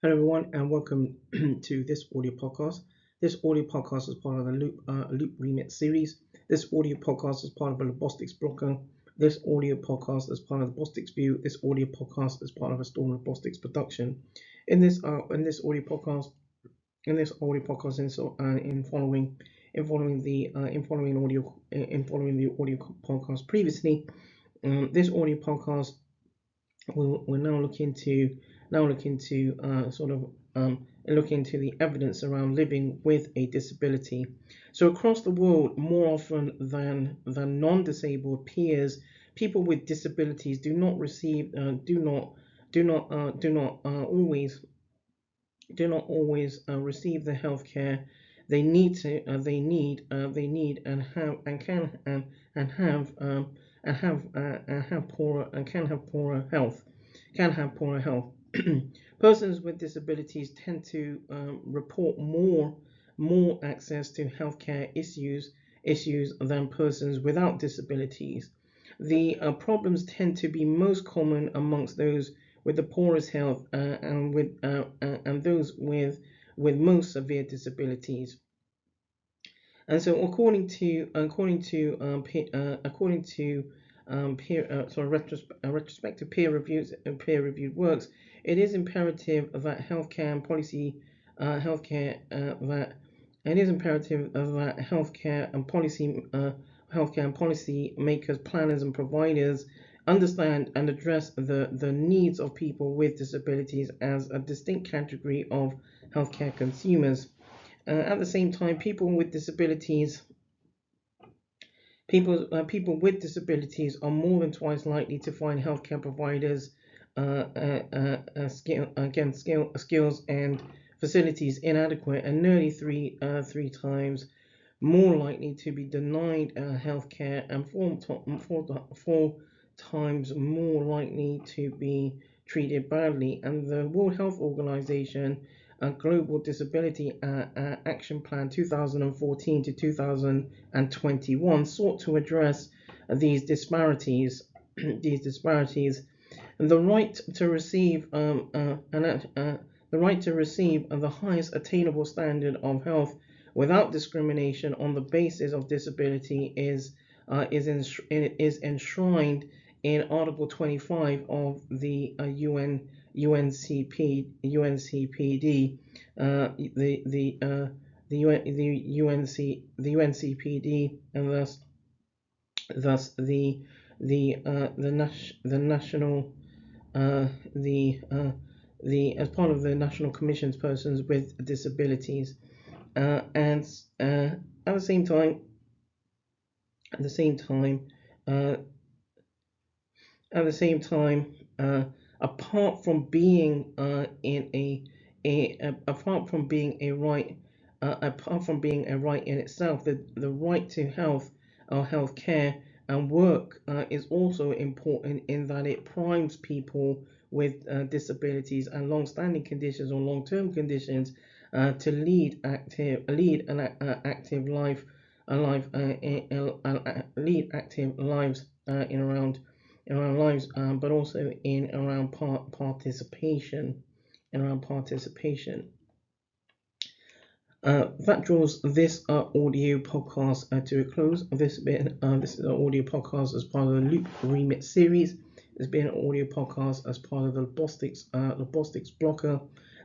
Hello, everyone, and welcome to this audio podcast. This audio podcast is part of the Loop Remit series. This audio podcast is part of the Labosztix Bloca. This audio podcast is part of the Labosztix View. This audio podcast is part of a Storm Labosztix production. In this audio podcast, in following the audio podcast previously, this audio podcast we'll now look into look into the evidence around living with a disability. So across the world, more often than non-disabled peers, people with disabilities do not receive always receive the healthcare they need and have and can and have and have and have poorer and can have poorer health. Persons with disabilities tend to report more access to healthcare issues than persons without disabilities. The problems tend to be most common amongst those with the poorest health and those with most severe disabilities. And so, according to retrospective peer reviewed works, it is imperative that healthcare and policy healthcare that it is imperative that healthcare and policy makers, planners, and providers understand and address the needs of people with disabilities as a distinct category of healthcare consumers. At the same time, people with disabilities are more than twice likely to find healthcare providers, skills and facilities inadequate, and nearly three times more likely to be denied healthcare, and four times more likely to be treated badly. And the World Health Organization Global Disability Action Plan 2014 to 2021 sought to address these disparities. And the right to receive the highest attainable standard of health without discrimination on the basis of disability is enshrined in Article 25 of the UNCPD, UNCPD, and thus the national as part of the National Commission's persons with disabilities, and at the same time, apart from being a right in itself, the right to health care and work is also important in that it primes people with disabilities and long-standing conditions or long-term conditions to lead active life, lead active lives in around lives, but also in around participation. That draws this audio podcast to a close. This is an audio podcast as part of the Loop Remit series. It's been an audio podcast as part of the Labosztix Bloca.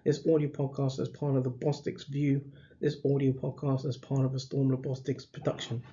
This audio podcast as part of the Labosztix View. This audio podcast as part of a Storm Labosztix production.